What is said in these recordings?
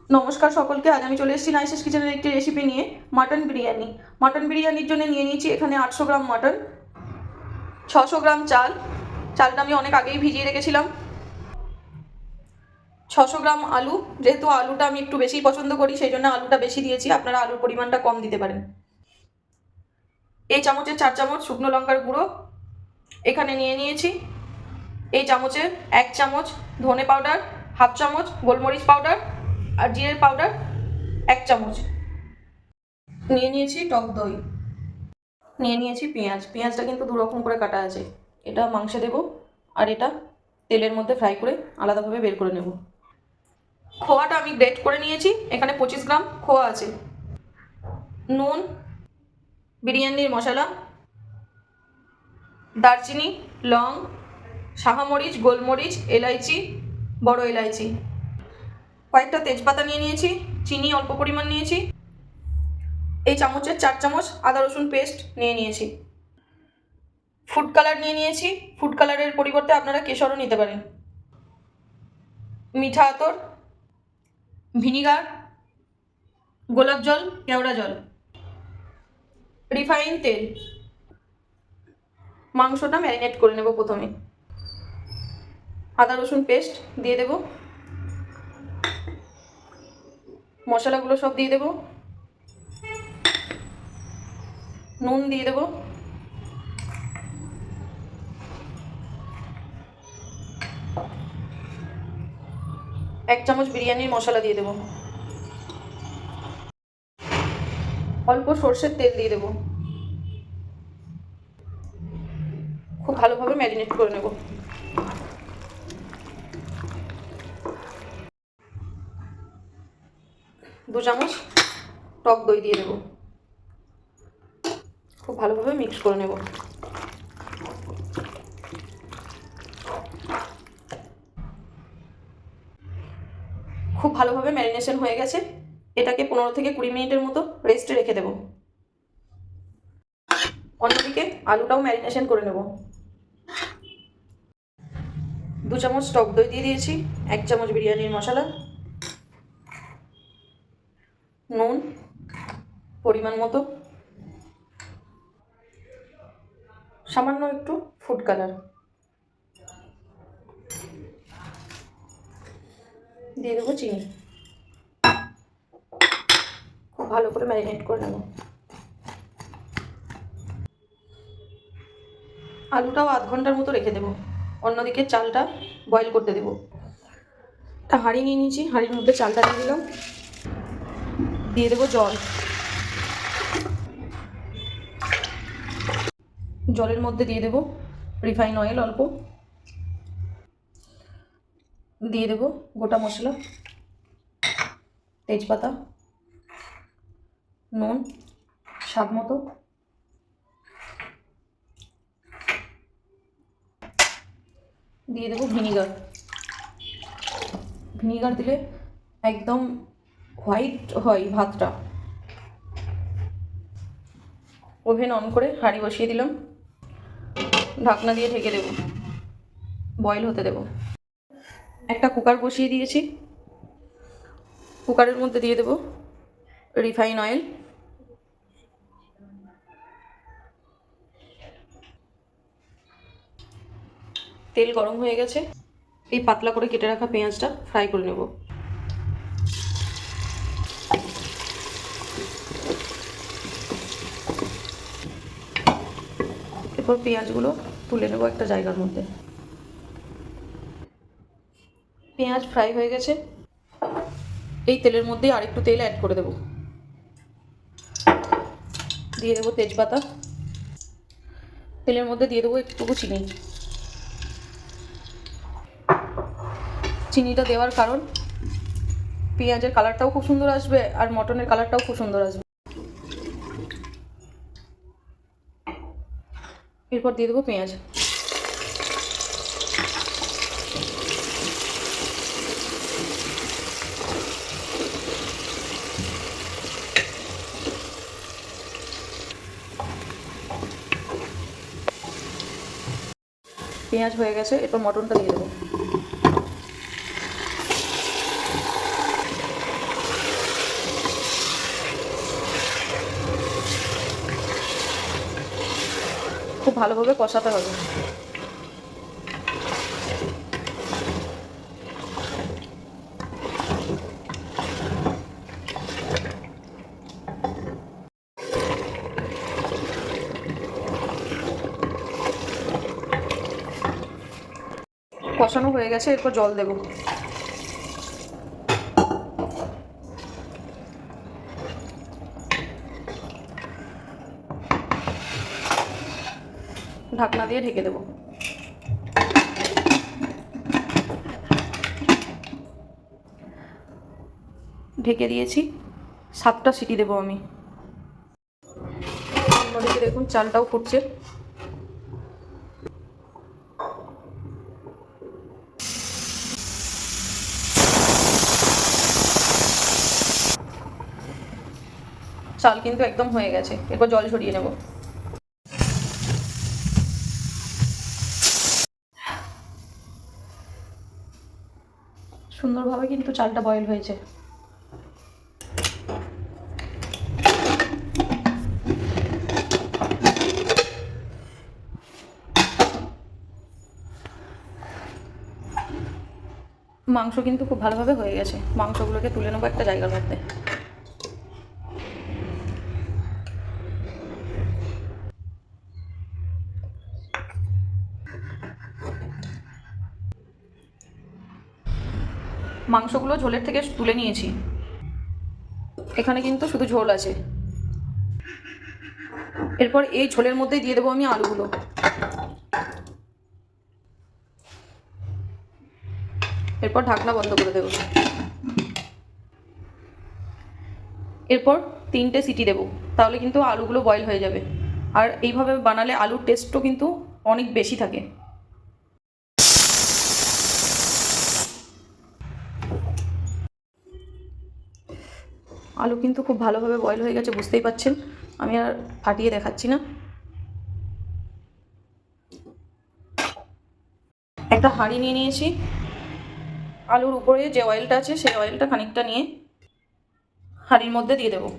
নমস্কার সকলকে। আজ আমি চলে এসেছি নাইসেস কিচেনের একটি রেসিপি নিয়ে, মাটন বিরিয়ানি। মাটন বিরিয়ানির জন্য নিয়ে নিয়েছি এখানে 800 গ্রাম মাটন, 600 গ্রাম চাল। চালটা আমি অনেক আগেই ভিজিয়ে রেখেছিলাম। 600 গ্রাম আলু, যেহেতু আলুটা আমি একটু বেশি পছন্দ করি সেই জন্য আলুটা বেশি দিয়েছি, আপনারা আলুর পরিমাণটা কম দিতে পারেন। এই চামচের 4 চামচ শুকনো লঙ্কার গুঁড়ো এখানে নিয়ে নিয়েছি। এই চামচের 1 চামচ ধনে পাউডার, হাফ চামচ গোলমরিচ পাউডার আর জিরের পাউডার 1 চামচ। নিয়ে নিয়েছি টক দই, নিয়ে নিয়েছি পেঁয়াজ। পেঁয়াজটা কিন্তু দুরকম করে কাটা আছে, এটা মাংসে দেবো আর এটা তেলের মধ্যে ফ্রাই করে আলাদাভাবে বের করে নেব। খোয়াটা আমি গ্রেট করে নিয়েছি, এখানে 25 গ্রাম খোয়া আছে। নুন, বিরিয়ানির মশলা, দারচিনি, লং, শাহামরিচ, গোলমরিচ, এলাইচি, বড় এলাইচি, কয়েকটা তেজপাতা নিয়ে নিয়েছি, চিনি অল্প পরিমাণ নিয়েছি। এই চামচের 4 চামচ আদা রসুন পেস্ট নিয়ে নিয়েছি। ফুড কালার নিয়ে নিয়েছি, ফুড কালারের পরিবর্তে আপনারা কেশরও নিতে পারেন। মিঠা আতর, ভিনিগার, গোলাপ জল, কেওড়া জল, রিফাইন তেল। মাংসটা ম্যারিনেট করে নেব। প্রথমে আদা রসুন পেস্ট দিয়ে দেব, মশলাগুলো সব দিয়ে দেব, নুন দিয়ে দেব, এক চামচ বিরিয়ানির মশলা দিয়ে দেব, অল্প সর্ষের তেল দিয়ে দেব। খুব ভালোভাবে ম্যারিনেট করে নেব। দু চামচ টক দই দিয়ে দেব, খুব ভালোভাবে মিক্স করে নেব। খুব ভালোভাবে ম্যারিনেশন হয়ে গেছে, এটাকে 15 থেকে 20 মিনিটের মতো রেস্টে রেখে দেব। অন্যদিকে আলুটাও ম্যারিনেশন করে নেব। 2 চামচ টক দই দিয়ে দিয়েছি, 1 চামচ বিরিয়ানির মশলা, নুন পরিমাণ মতো, সামান্য একটু ফুড কালার দিয়ে দেবো, চিনি। খুব ভালো করে ম্যারিনেট করে নেব। আলুটাও আধ ঘন্টার মতো রেখে দেবো। অন্যদিকে চালটা বয়েল করতে দেবো। একটা হাঁড়ি নিয়ে নিয়েছি, হাঁড়ির মধ্যে চালটা দিয়ে দিলাম, দিয়ে দেবো জল। জলের মধ্যে দিয়ে দেবো রিফাইন অয়েল অল্প, দিয়ে দেবো গোটা মশলা, তেজপাতা, নুন স্বাদ মতো, দিয়ে দেবো ভিনিগার। ভিনিগার দিলে একদম হোয়াইট হয় ভাতটা। ওভেন অন করে হাঁড়ি বসিয়ে দিলাম, ঢাকনা দিয়ে ঢেকে দেবো, বয়েল হতে দেবো। একটা কুকার বসিয়ে দিয়েছি, কুকারের মধ্যে দিয়ে দেবো রিফাইন অয়েল, তেল গরম হয়ে গেছে। এই পাতলা করে কেটে রাখা পেঁয়াজটা ফ্রাই করে নেব। এরপর পেঁয়াজগুলো তুলে নেব একটা জায়গার মধ্যে। পেঁয়াজ ফ্রাই হয়ে গেছে, এই তেলের মধ্যে আরেকটু তেল অ্যাড করে দেব, দিয়ে দেবো তেজপাতা, তেলের মধ্যে দিয়ে দেবো একটু চিনি। চিনিটা দেওয়ার কারণ পেঁয়াজের কালারটাও খুব সুন্দর আসবে আর মটনের কালারটাও খুব সুন্দর আসবে। এরপর দিয়ে দেবো পেঁয়াজ, পেঁয়াজ হয়ে গেছে। এরপর মটনটা দিয়ে দেবো, ভালোভাবে কষাতে হবে। কষানো হয়ে গেছে, এরপর জল দেব। ঢাকনা দিয়ে ঢেকে দেব। ঢেকে দিয়েছি, 7টা সিটি দেবো আমি। অন্যদিকে দেখুন চালটাও ফুটছে। চাল কিন্তু একদম হয়ে গেছে, এরপর জল ঝরিয়ে নেব। সুন্দরভাবে কিন্তু চালটা বয়েল হয়েছে। মাংস কিন্তু খুব ভালোভাবে হয়ে গেছে। মাংসগুলোকে তুলে নেবো একটা জায়গার মধ্যে। মাংসগুলো ঝোলের থেকে তুলে নিয়েছি। এখানে কিন্তু শুধু ঝোল আছে। এরপর এই ঝোলের মধ্যেই দিয়ে দেবো আমি আলুগুলো। এরপর ঢাকনা বন্ধ করে দেবো। এরপর 3টে সিটি দেবো, তাহলে কিন্তু আলুগুলো বয়েল হয়ে যাবে। আর এইভাবে বানালে আলুর টেস্টও কিন্তু অনেক বেশি থাকে। আলু কিন্তু খুব ভালোভাবে বয়েল হয়ে গেছে, বুঝতেই পাচ্ছেন। আমি আর ফাটিয়ে দেখাচ্ছি না। একটা হাঁড়ি নিয়ে নিয়েছি। আলুর উপরে যে অয়েলটা আছে সেই অয়েলটা খানিকটা নিয়ে হাঁড়ির মধ্যে দিয়ে দেবো।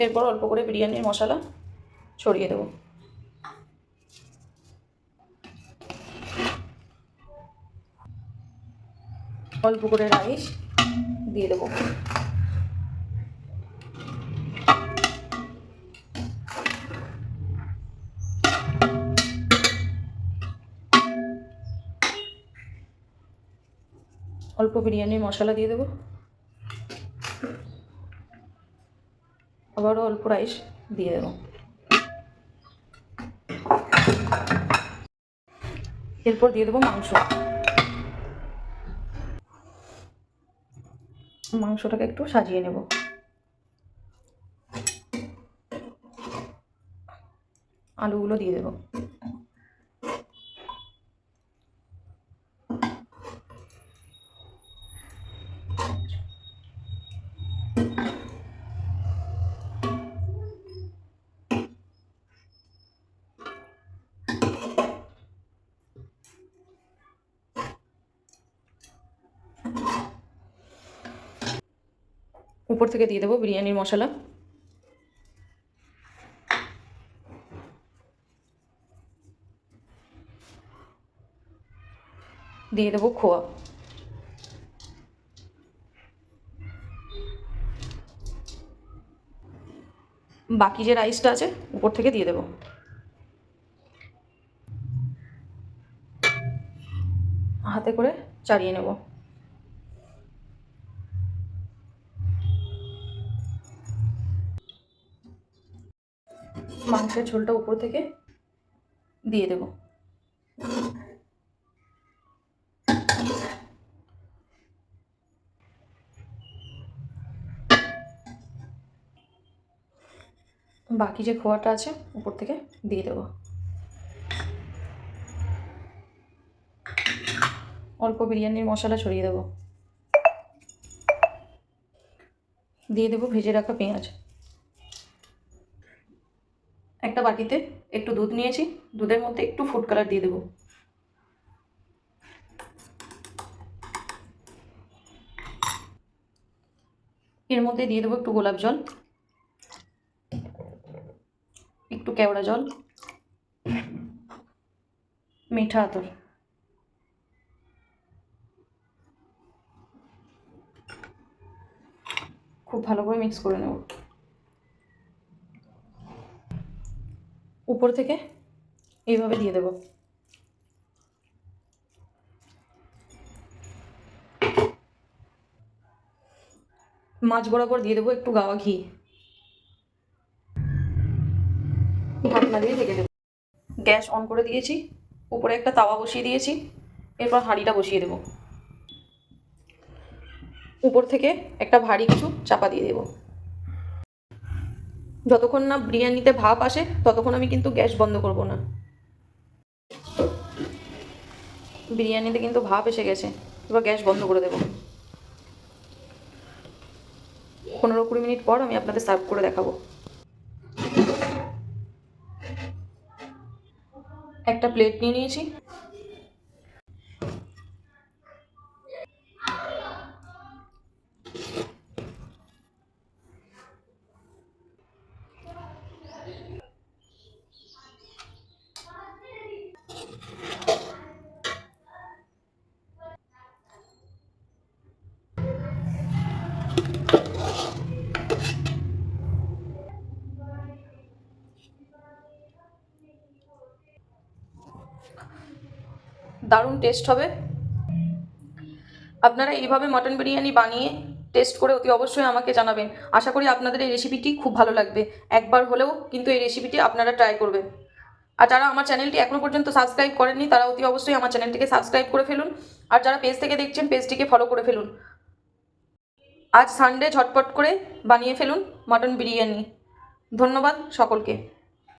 এরপর অল্প করে বিরিয়ানির মশলা ছড়িয়ে দেবো। অল্প করে রাইস দিয়ে দেবো। অল্প বিরিয়ানির মশলা দিয়ে দেবো। আবারও অল্প রাইস দিয়ে দেবো। এরপর দিয়ে দেবো মাংস। মাংসটাকে একটু সাজিয়ে নেব। আলুগুলো দিয়ে দেবো। উপর থেকে দিয়ে দেবো বিরিয়ানির মশলা। দিয়ে দেবো খোয়া। বাকি যে রাইসটা আছে উপর থেকে দিয়ে দেবো। হাতে করে চাড়িয়ে নেব। মাংসের ঝোলটা উপর থেকে দিয়ে দেব। বাকি যে খোয়াটা আছে উপর থেকে দিয়ে দেব। অল্প বিরিয়ানির মশলা ছড়িয়ে দেব। দিয়ে দেবো ভেজে রাখা পেঁয়াজ। একটা বাটিতে একটু দুধ নিয়েছি, দুধের মধ্যে একটু ফুড কালার দিয়ে দেবো। এর মধ্যে দিয়ে দেবো একটু গোলাপ জল, একটু কেওড়া জল, মিঠা আতর। খুব ভালো করে মিক্স করে নেব। উপর থেকে এইভাবে দিয়ে দেব। মাছ বরাবর দিয়ে দেবো একটু গাওয়া ঘি। ঢাকনা দিয়ে ঢেকে দেবো। গ্যাস অন করে দিয়েছি, উপরে একটা তাওয়া বসিয়ে দিয়েছি, এরপর হাঁড়িটা বসিয়ে দেব। উপর থেকে একটা ভারী কিছু চাপা দিয়ে দেব। যতক্ষণ না বিরিয়ানিতে ভাপ আসে ততক্ষণ আমি কিন্তু গ্যাস বন্ধ করব না। বিরিয়ানিতে কিন্তু ভাপ এসে গেছে, এবার গ্যাস বন্ধ করে দেব। 15-20 মিনিট পর আমি আপনাদের সার্ভ করে দেখাবো। একটা প্লেট নিয়ে নিয়েছি, দারুণ টেস্ট হবে। আপনারা এইভাবে মটন বিরিয়ানি বানিয়ে টেস্ট করে অতি অবশ্যই আমাকে জানাবেন। আশা করি আপনাদের এই রেসিপিটি খুব ভালো লাগবে। একবার হলেও কিন্তু এই রেসিপিটি আপনারা ট্রাই করবেন। আর যারা আমার চ্যানেলটি এখনও পর্যন্ত সাবস্ক্রাইব করেননি তারা অতি অবশ্যই আমার চ্যানেলটিকে সাবস্ক্রাইব করে ফেলুন। আর যারা পেজ থেকে দেখছেন পেজটিকে ফলো করে ফেলুন। আজ সানডে ঝটপট করে বানিয়ে ফেলুন মটন বিরিয়ানি। ধন্যবাদ সকলকে।